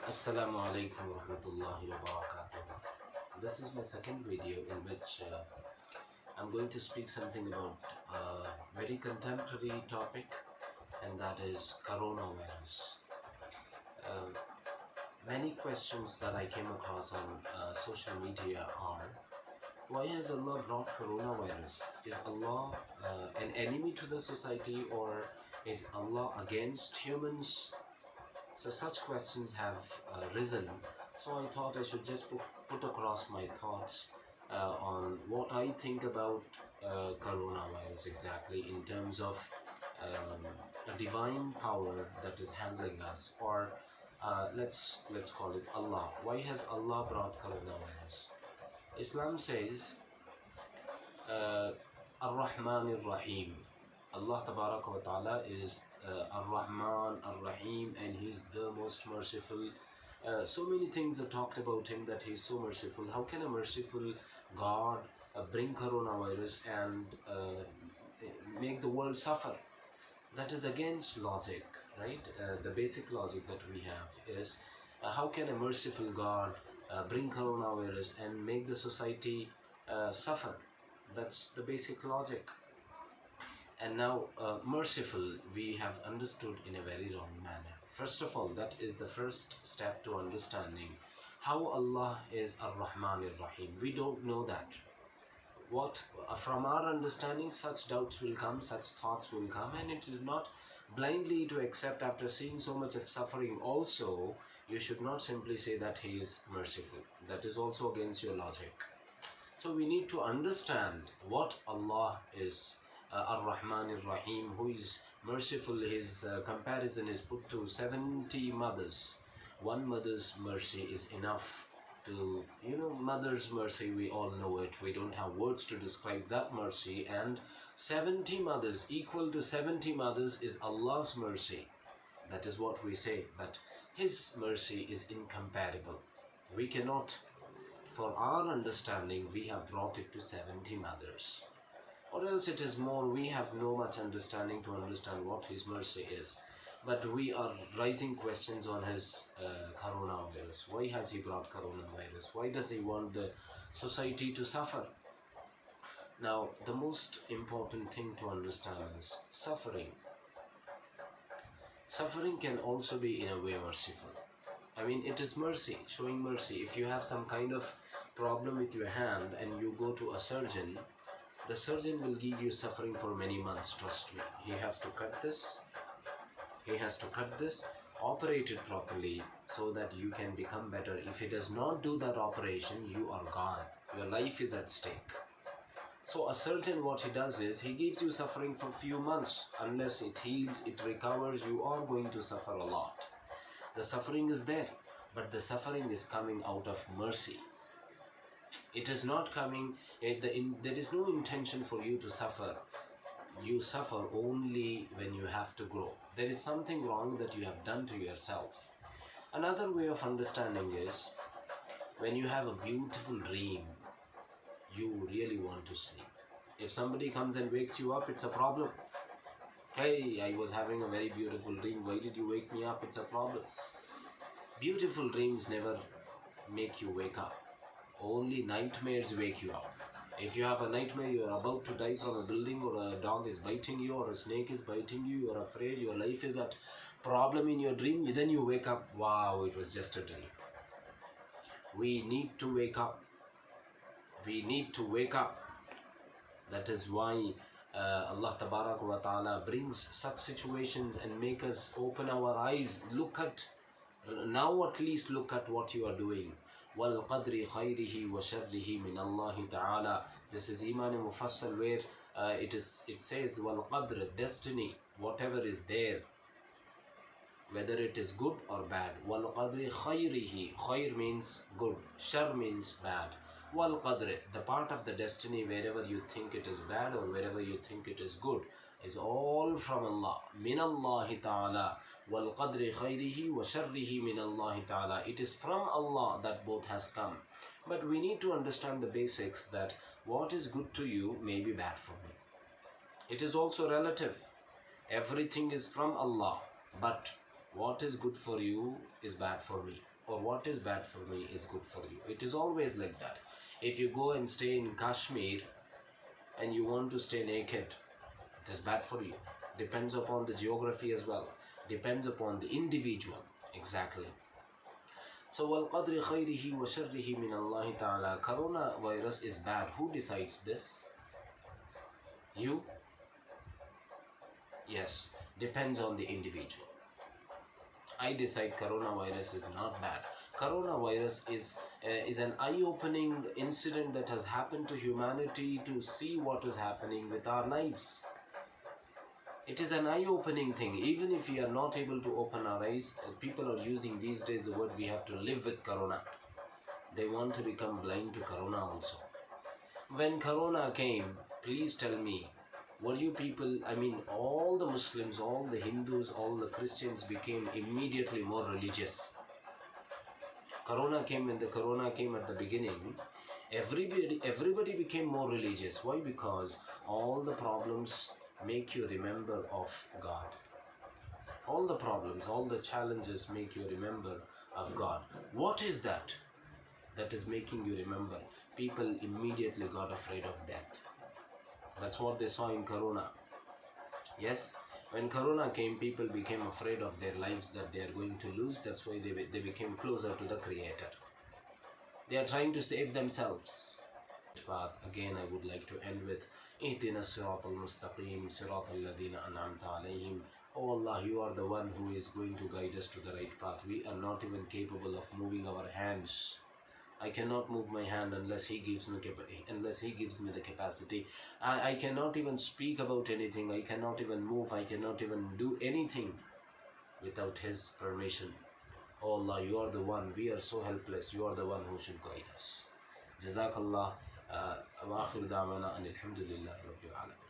Assalamu alaikum wa rahmatullahi wa barakatuh. This is my second video in which I'm going to speak something about a very contemporary topic, and that is coronavirus. Uh, Many questions that I came across on social media are: why has Allah brought coronavirus? Is Allah an enemy to the society, or is Allah against humans? So such questions have risen. So I thought I should just put across my thoughts on what I think about coronavirus exactly, in terms of a divine power that is handling us, or let's call it Allah. Why has Allah brought coronavirus? Islam says Ar-Rahman Ar-Rahim. Allah Tabaraka wa Ta'ala is Ar-Rahman Ar-Rahim, and He's the most merciful. So many things are talked about Him, that He's so merciful. How can a merciful God bring coronavirus and make the world suffer? That is against logic, right? The basic logic that we have is how can a merciful God bring coronavirus and make the society suffer? That's the basic logic. And now, merciful, we have understood in a very wrong manner. First of all, that is the first step to understanding how Allah is Ar-Rahman Ar-Rahim. We don't know that. What from our understanding, such doubts will come, such thoughts will come, and it is not blindly to accept after seeing so much of suffering. Also, you should not simply say that He is merciful. That is also against your logic. So we need to understand what Allah is. Ar-Rahman Ar-Rahim, who is merciful. His comparison is put to 70 mothers. One mother's mercy is enough to, mother's mercy, we all know it. We don't have words to describe that mercy. And 70 mothers, equal to 70 mothers, is Allah's mercy. That is what we say, that His mercy is incomparable. We cannot, for our understanding, we have brought it to 70 mothers. Or else it is more, we have no much understanding to understand what His mercy is. But we are raising questions on His coronavirus. Why has He brought coronavirus? Why does He want the society to suffer? Now, the most important thing to understand is suffering. Suffering can also be in a way merciful. I mean, it is mercy, showing mercy. If you have some kind of problem with your hand and you go to a surgeon, the surgeon will give you suffering for many months, trust me. He has to cut this, operate it properly so that you can become better. If he does not do that operation, you are gone. Your life is at stake. So a surgeon, what he does is, he gives you suffering for few months. Unless it heals, it recovers, you are going to suffer a lot. The suffering is there, but the suffering is coming out of mercy. It is not coming, there is no intention for you to suffer. You suffer only when you have to grow. There is something wrong that you have done to yourself. Another way of understanding is, when you have a beautiful dream, you really want to sleep. If somebody comes and wakes you up, it's a problem. Hey, I was having a very beautiful dream. Why did you wake me up? It's a problem. Beautiful dreams never make you wake up. Only nightmares wake you up. If you have a nightmare, you are about to die from a building, or a dog is biting you, or a snake is biting you, you are afraid, your life is at problem in your dream, then you wake up, wow, it was just a dream. We need to wake up. We need to wake up. That is why Allah Tabaraka wa Ta'ala brings such situations and make us open our eyes. Now at least look at what you are doing. وَالْقَدْرِ خَيْرِهِ وَشَرِّهِ مِنَ اللَّهِ تَعَالَى. This is Iman Mufassal, where it says وَالْقَدْرِ, destiny, whatever is there, whether it is good or bad. وَالْقَدْرِ خَيْرِهِ, khayr means good, shar means bad. وَالْقَدْرِ, the part of the destiny, wherever you think it is bad or wherever you think it is good, is all from Allah. مِنَ اللَّهِ تَعَالَى. وَالْقَدْرِ خَيْرِهِ وَشَرِّهِ مِنَ اللَّهِ تَعَالَى. It is from Allah that both has come. But we need to understand the basics, that what is good to you may be bad for me. It is also relative. Everything is from Allah, but what is good for you is bad for me. or what is bad for me is good for you. It is always like that. If you go and stay in Kashmir and you want to stay naked, it is bad for you. Depends upon the geography as well. Depends upon the individual. Exactly. So, وَالْقَدْرِ خَيْرِهِ وَشَرِّهِ مِنَ اللَّهِ تَعَالَى. Coronavirus is bad. Who decides this? You? Yes. Depends on the individual. I decide coronavirus is not bad. Coronavirus is an eye-opening incident that has happened to humanity to see what is happening with our lives. It is an eye-opening thing. Even if we are not able to open our eyes, people are using these days the word we have to live with corona. They want to become blind to corona also. When corona came, please tell me, were you people, all the Muslims, all the Hindus, all the Christians became immediately more religious. Corona came, when the corona came at the beginning, everybody became more religious. Why? Because all the problems make you remember of God. All the problems, all the challenges make you remember of God. What is that is making you remember? People immediately got afraid of death. That's what they saw in corona. Yes, when corona came, people became afraid of their lives, that they are going to lose. That's why they became closer to the Creator. They are trying to save themselves. Path. Again, I would like to end with اهدنا الصراط المستقيم صراط الذين أنعمت عليهم. Oh Allah, you are the one who is going to guide us to the right path. We are not even capable of moving our hands. I cannot move my hand unless He gives me the capacity. I cannot even speak about anything. I cannot even move. I cannot even do anything without His permission. Oh Allah, you are the one. We are so helpless. You are the one who should guide us. Jazakallah. وآخر دعوانا أن الحمد لله رب العالمين.